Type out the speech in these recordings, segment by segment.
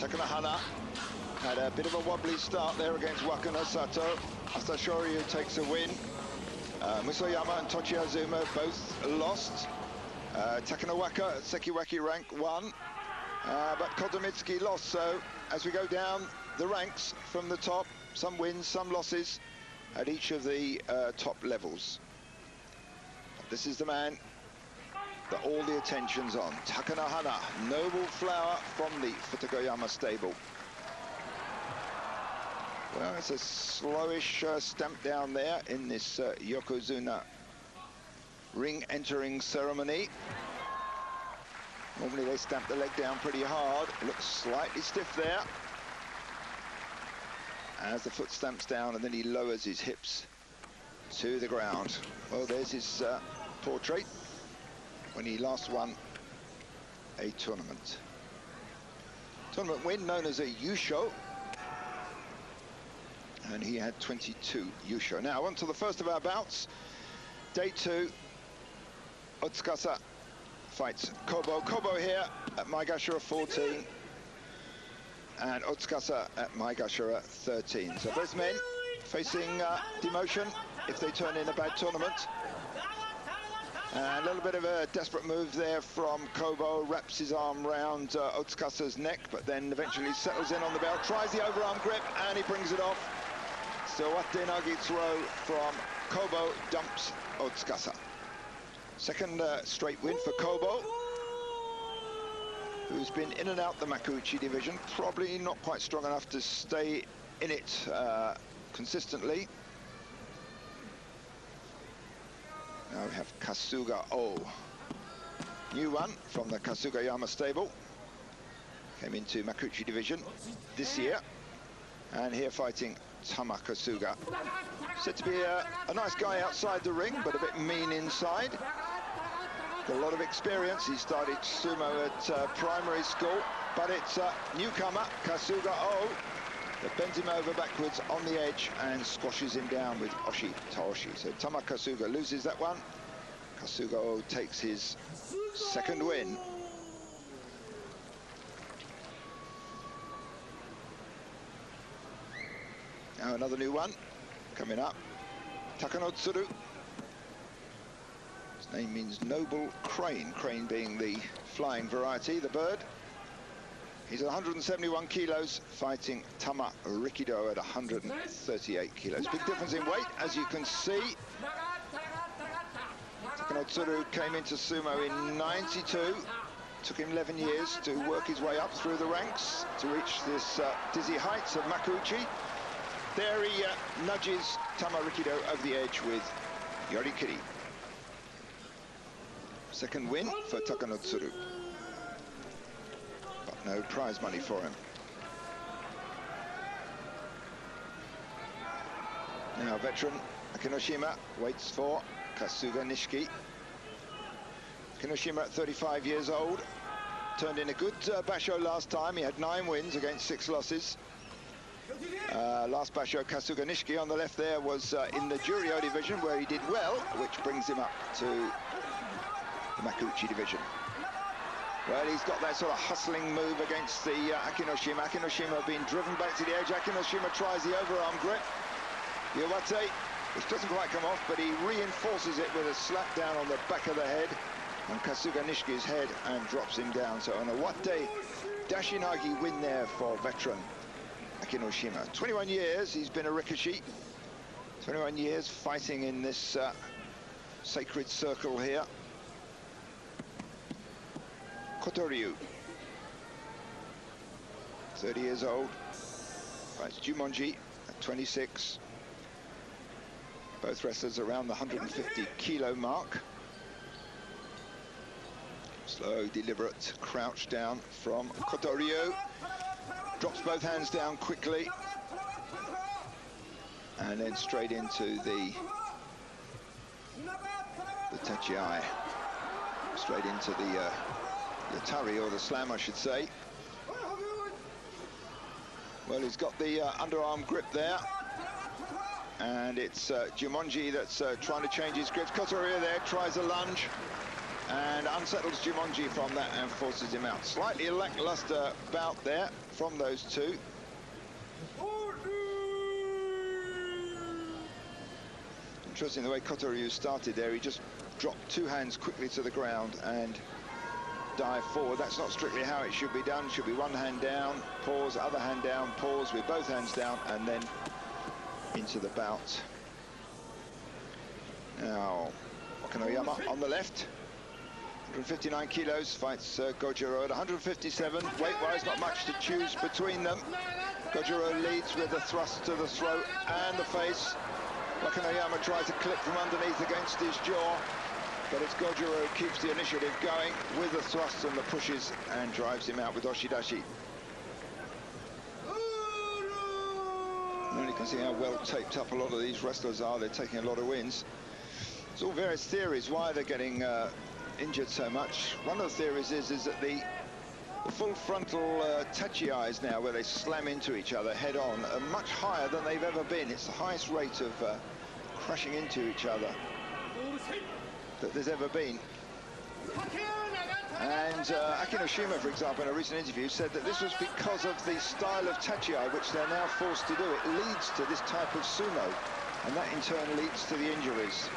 Takanohana had a bit of a wobbly start there against Wakano Sato. Asashoryu takes a win. Musoyama and Tochi Azuma both lost. Takanowaka, Sekiwaki rank 1. But Kotomitsuki lost, so as we go down the ranks from the top, some wins, some losses at each of the top levels. But this is the man that all the attention's on. Takanohana, noble flower from the Futsuka-me stable. Well, it's a slowish stamp down there in this Yokozuna ring entering ceremony. Normally they stamp the leg down pretty hard. It looks slightly stiff there as the foot stamps down, and then he lowers his hips to the ground. Well, there's his portrait when he last won a tournament. Tournament win known as a Yusho, and he had 22 Yusho. Now on to the first of our bouts. Day 2, Otsukasa fights Kobo. Kobo here at Maegashira 14, and Otsukasa at Maegashira 13. So both men facing demotion if they turn in a bad tournament. And a little bit of a desperate move there from Kobo, wraps his arm round Otsukasa's neck, but then eventually settles in on the belt, tries the overarm grip, and he brings it off. So uwatenage throw from Kobo dumps Otsukasa. Second straight win for Kobo, who's been in and out the Makuuchi division, probably not quite strong enough to stay in it consistently. Now we have Kasugao, new one from the Kasugayama stable. Came into Makuuchi division this year, and here fighting Tamakasuga. Said to be a nice guy outside the ring, but a bit mean inside. Got a lot of experience. He started sumo at primary school, but it's a newcomer, Kasugao, that bends him over backwards on the edge and squashes him down with oshitaoshi. So Tamakasuga loses that one. Kasugao takes his second win. Now another new one coming up. Takanotsuru. His name means noble crane, crane being the flying variety, the bird. He's at 171 kilos, fighting Tamarikido at 138 kilos. Big difference in weight, as you can see. Takanotsuru came into sumo in '92. Took him 11 years to work his way up through the ranks to reach this dizzy heights of Makuuchi. There he nudges Tamarikido over the edge with yorikiri. Second win for Takanotsuru, but no prize money for him. Now veteran Akinoshima waits for Kasuganishiki. Akinoshima at 35 years old, turned in a good basho last time. He had 9 wins against 6 losses. Last basho, Kasuganishiki on the left there was in the Juryo division, where he did well, which brings him up to the Makuuchi division. Well, he's got that sort of hustling move against the Akinoshima. Akinoshima being driven back to the edge. Akinoshima tries the overarm grip. Uwate, which doesn't quite come off, but he reinforces it with a slap down on the back of the head on Kasuganishiki's head and drops him down. So an uwatedashinage win there for veteran Akinoshima. 21 years he's been a rikishi. 21 years fighting in this sacred circle here. Kotoryu, 30 years old, fights Jumonji at 26. Both wrestlers around the 150 kilo mark. Slow, deliberate crouch down from Kotoryu. Drops both hands down quickly. And then straight into the tachiai. Straight into the tari, or the slam, I should say. Well, he's got the underarm grip there. And it's Jumonji that's trying to change his grip. Kotoryu there tries a lunge. and unsettles Jumonji from that and forces him out. Slightly lackluster bout there from those two. Interesting the way Kotoryu started there. He just dropped two hands quickly to the ground and dive forward. That's not strictly how it should be done. It should be one hand down, pause, other hand down, pause with both hands down, and then into the bout. Now, Wakanoyama on the left. 159 kilos, fights Gojoro at 157. Weight-wise, not much to choose between them. Gojoro leads with a thrust to the throat and the face. Wakanoyama tries a clip from underneath against his jaw, but it's Gojoro who keeps the initiative going with the thrusts and the pushes and drives him out with oshidashi. And you can see how well taped up a lot of these wrestlers are. They're taking a lot of wins. There's all various theories why they're getting injured so much. One of the theories is that the full frontal tachiais now, where they slam into each other head on, are much higher than they've ever been. It's the highest rate of crashing into each other that there's ever been. And Akinoshima, for example, in a recent interview said that this was because of the style of tachiai which they're now forced to do. It leads to this type of sumo, and that in turn leads to the injuries.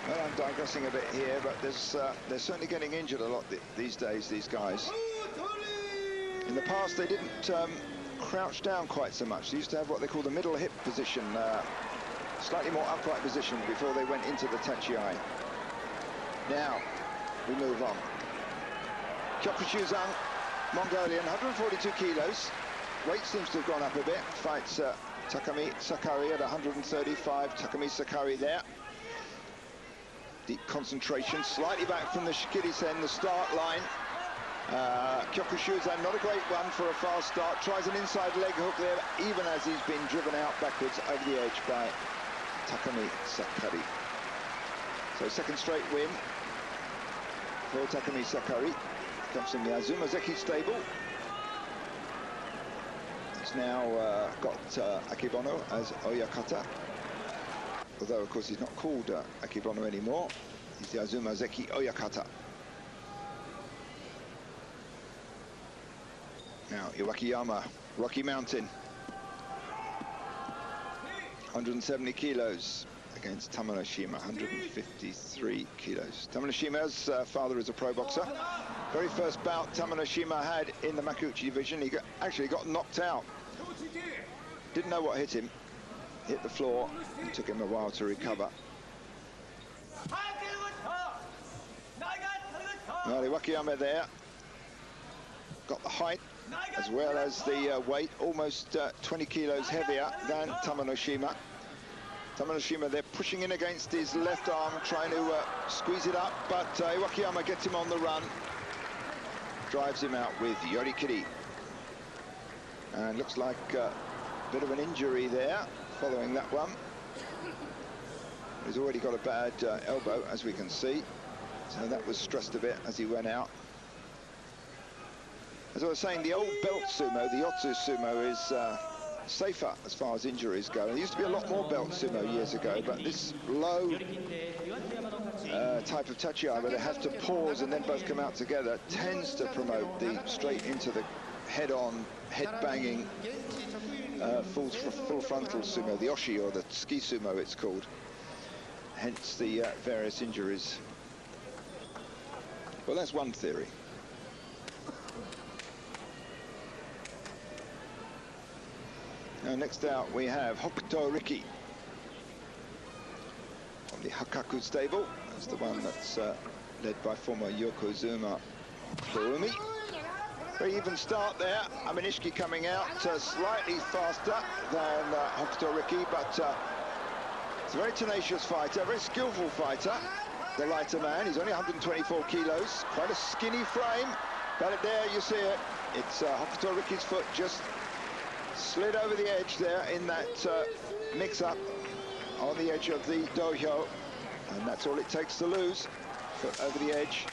Well, I'm digressing a bit here, but they're certainly getting injured a lot these days, these guys. In the past, they didn't crouch down quite so much. They used to have what they call the middle hip position, slightly more upright position before they went into the tachiai. Now, we move on. Kyokushuzan, Mongolian, 142 kilos. Weight seems to have gone up a bit. Fights Takamisakari at 135. Takamisakari there. Deep concentration, slightly back from the Shikiri-sen, the start line. Kyokushuzan, not a great one for a fast start. Tries an inside leg hook there, even as he's been driven out backwards over the edge by Takamisakari. So second straight win for Takamisakari. Comes from the Azumazeki stable. He's now got Akebono as Oyakata. Although, of course, he's not called Akebono anymore. He's the Azumazeki Oyakata. Now, Iwakiyama, Rocky Mountain. 170 kilos against Tamanoshima, 153 kilos. Tamanoshima's father is a pro boxer. Very first bout Tamanoshima had in the Makuuchi division, he actually got knocked out. Didn't know what hit him. Hit the floor. It took him a while to recover. Well, Iwakiyama there. Got the height as well as the weight, almost 20 kilos heavier than Tamanoshima. Tamanoshima, they're pushing in against his left arm, trying to squeeze it up, but Iwakiyama gets him on the run. Drives him out with yorikiri. And looks like a bit of an injury there following that one. He's already got a bad elbow, as we can see. So that was stressed a bit as he went out. As I was saying, the old belt sumo, the Otsu sumo, is safer as far as injuries go. There used to be a lot more belt sumo years ago, but this low type of tachiai, where they have to pause and then both come out together, tends to promote the straight into the head-on, head-banging full frontal sumo, the oshi, or the ski sumo it's called. Hence the various injuries. Well, that's one theory. Now, next out we have Hokutoriki from the Hakaku stable. That's the one that's led by former Yokozuna Toumi. Very even start there. Aminishiki coming out slightly faster than Hokutoriki, but it's a very tenacious fighter, very skillful fighter, the lighter man. He's only 124 kilos, quite a skinny frame, but there you see it. It's Hokutoriki's foot just slid over the edge there in that mix-up on the edge of the dohyo, and that's all it takes to lose. Foot over the edge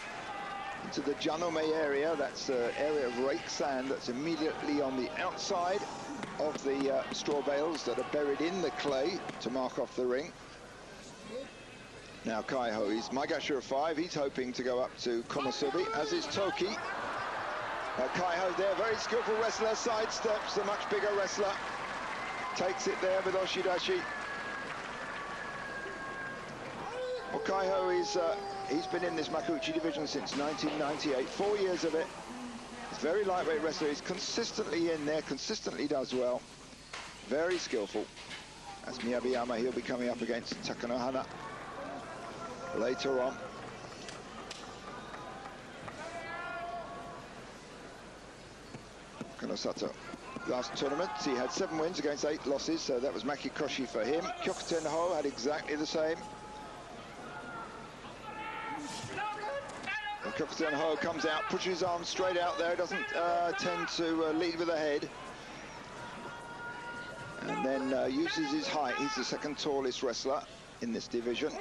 into the Janome area. That's the area of rake sand that's immediately on the outside of the straw bales that are buried in the clay to mark off the ring. Now Kaiho is Magasha of 5. He's hoping to go up to Konosubi, as is Toki. Kaiho there, very skillful wrestler, sidesteps the much bigger wrestler. Takes it there with oshidashi. Well, Kaiho is, he's been in this Makuuchi division since 1998, 4 years of it. He's a very lightweight wrestler, he's consistently in there, consistently does well. Very skillful. As Miyabiyama, he'll be coming up against Takanohana later on. Kanosato. Last tournament, he had 7 wins against 8 losses, so that was Makikoshi for him. Kyokutenho had exactly the same. Kyokutenho comes out, pushes his arms straight out there, doesn't tend to lead with the head. And then uses his height. He's the second tallest wrestler in this division.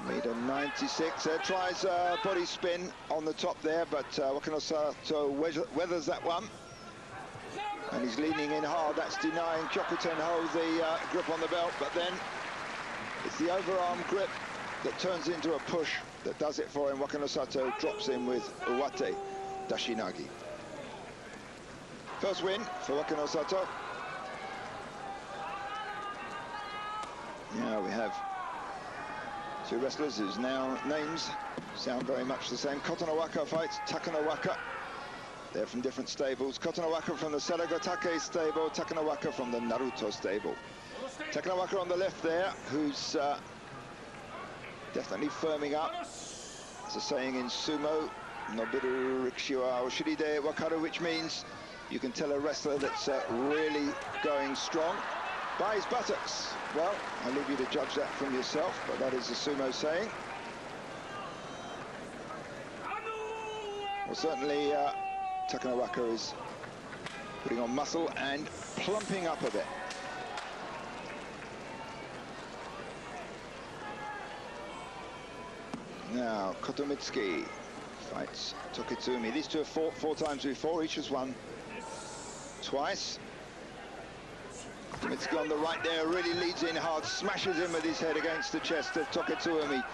1m96. Tries body spin on the top there, but Wakanosato weathers that one. And he's leaning in hard. That's denying Kyokutenho the grip on the belt, but then it's the overarm grip that turns into a push that does it for him. Wakanosato drops in with uwatedashinage. First win for Wakanosato. Now we have 2 wrestlers whose names sound very much the same. Kotonowaka fights Takanowaka. They're from different stables. Kotonowaka from the Saragatake stable, Takanowaka from the Naruto stable. Takanowaka on the left there, who's definitely firming up. As a saying in sumo, Nobiru Rikishi wa Oshiri de Wakaru, which means you can tell a wrestler that's really going strong by his buttocks. Well, I'll leave you to judge that from yourself, but that is a sumo saying. Well, certainly Takanowaka is putting on muscle and plumping up a bit. Now, Kotomitsuki fights Tokitsumi. These two have fought 4 times before, each has won twice. Kotomitsuki on the right there really leads in hard, smashes in with his head against the chest of Tokitsumi.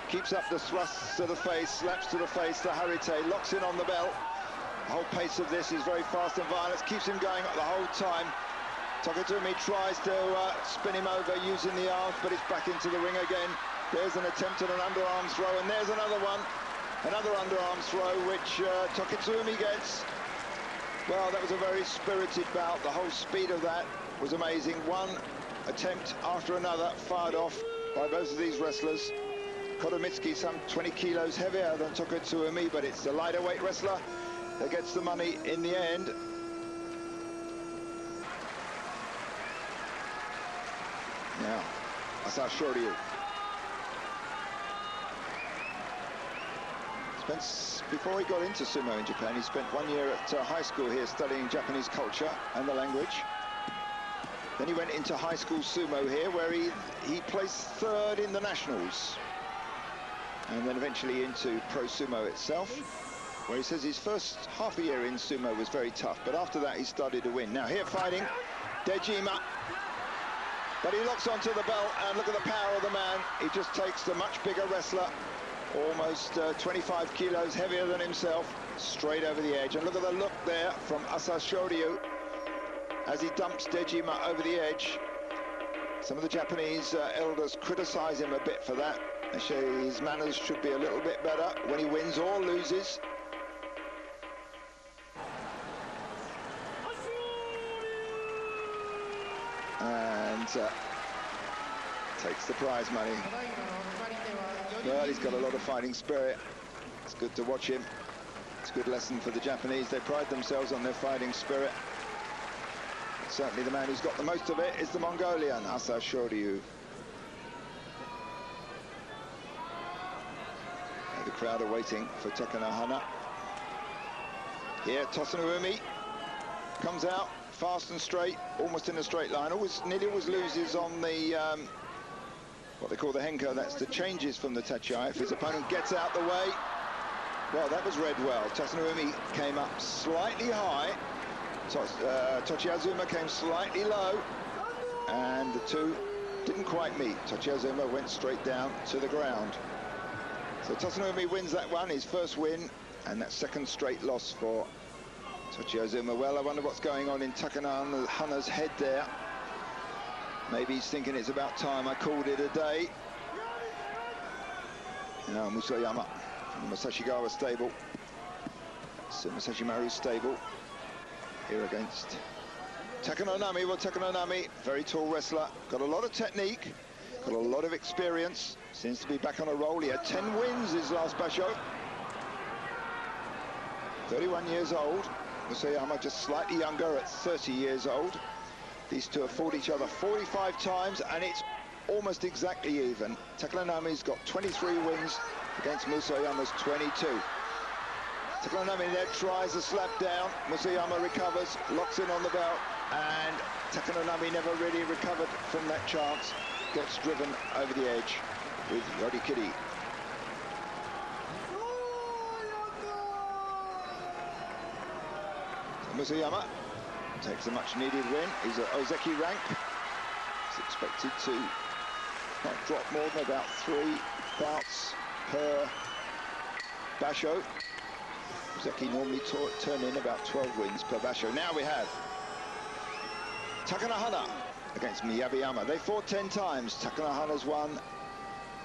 Keeps up the thrusts to the face, slaps to the face to Harite, locks in on the belt. The whole pace of this is very fast and violent, keeps him going up the whole time. Tokitsumi tries to spin him over using the arms, but it's back into the ring again. There's an attempt at an underarm throw, and there's another one. Another underarm throw, which Tokitsumi gets. Well, that was a very spirited bout. The whole speed of that was amazing. One attempt after another fired off by both of these wrestlers. Kotomitsuki some 20 kilos heavier than Tokitsumi, but it's the lighter weight wrestler that gets the money in the end. Now, Asashoryu. Before he got into sumo in Japan, he spent 1 year at high school here studying Japanese culture and the language. Then he went into high school sumo here, where he placed 3rd in the nationals. And then eventually into pro sumo itself, where he says his first half a year in sumo was very tough, but after that he started to win. Now here fighting Dejima, but he locks onto the belt, and look at the power of the man. He just takes the much bigger wrestler, almost 25 kilos heavier than himself, straight over the edge. And look at the look there from Asashoryu as he dumps Dejima over the edge. Some of the Japanese elders criticize him a bit for that. They say his manners should be a little bit better when he wins or loses. And takes the prize money. Well, he's got a lot of fighting spirit. It's good to watch him. It's a good lesson for the Japanese. They pride themselves on their fighting spirit. Certainly the man who's got the most of it is the Mongolian, Asashoryu. The crowd are waiting for Takanohana. Here, Tosanumi comes out fast and straight, almost in a straight line. Nearly always loses on the what they call the henko. That's the changes from the tachiai. If his opponent gets out the way, well, that was read well. Tosanumi came up slightly high. Tochiazuma came slightly low, and the two didn't quite meet. Tochiazuma went straight down to the ground. So Tosanumi wins that one, his first win, and that second straight loss for Tochiazuma. Well, I wonder what's going on in Takanohana's head there. Maybe he's thinking it's about time I called it a day. Now Musayama from the Masashigawa stable. That's Masashi Maru's stable. Here against Takanonami. Well, Takanonami, very tall wrestler, got a lot of technique, got a lot of experience, seems to be back on a roll. He had 10 wins his last basho. 31 years old. Musayama just slightly younger at 30 years old. These two have fought each other 45 times, and it's almost exactly even. Takanonami's got 23 wins against Musayama's 22. Takanonami then tries a slap down. Musayama recovers, locks in on the belt, and Takanonami never really recovered from that chance. Gets driven over the edge with yorikiri. Musayama takes a much-needed win. He's at Ozeki rank. He's expected to not drop more than about 3 bouts per basho. Ozeki normally turn in about 12 wins per basho. Now we have Takanohana against Miyabiyama. They fought 10 times. Takanohana's won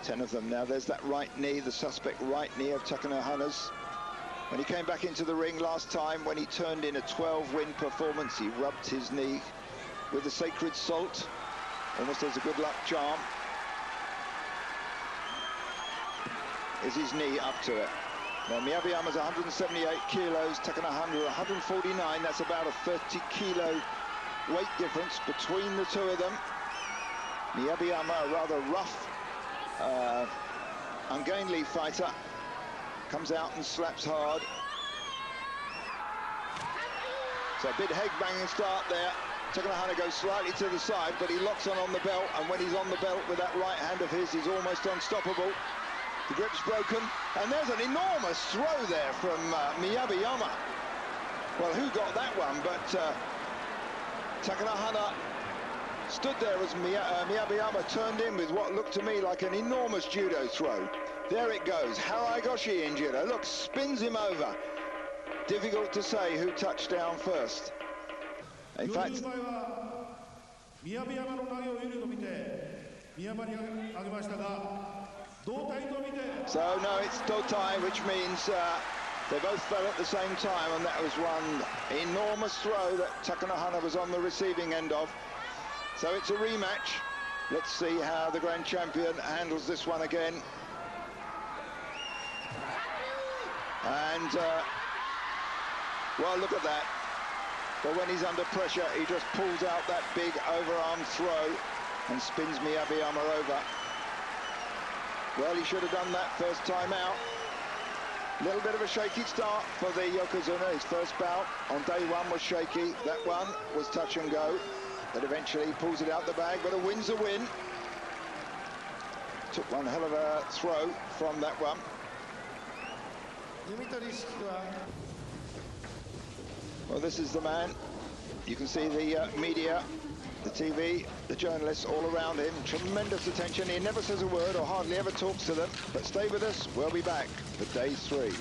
10 of them. Now there's that right knee, the suspect right knee of Takanohana's. When he came back into the ring last time, when he turned in a 12-win performance, he rubbed his knee with the sacred salt, almost as a good luck charm. Is his knee up to it? Now Miyabiyama's 178 kilos, Takanohana 149. That's about a 30-kilo weight difference between the two of them. Miyabiyama, a rather rough, ungainly fighter, comes out and slaps hard. So a big head-banging start there. Takanohana goes slightly to the side, but he locks on the belt, and when he's on the belt with that right hand of his, he's almost unstoppable. The grip's broken, and there's an enormous throw there from Miyabiyama. Well, who got that one? But Takanohana stood there as Miyabiyama turned in with what looked to me like an enormous judo throw. There it goes, Haraigoshi in judo. Look, spins him over. Difficult to say who touched down first. In fact, so no, it's dotai, which means they both fell at the same time, and that was one enormous throw that Takanohana was on the receiving end of. So it's a rematch. Let's see how the grand champion handles this one again. And, well, look at that. But when he's under pressure, he just pulls out that big overarm throw and spins Miyabiyama over. Well, he should have done that first time out. A little bit of a shaky start for the Yokozuna. His first bout on day one was shaky. That one was touch and go. But eventually he pulls it out the bag, but a win's a win. Took one hell of a throw from that one. Well, this is the man. You can see the media, the TV, the journalists all around him. Tremendous attention. He never says a word or hardly ever talks to them. But stay with us. We'll be back for day 3.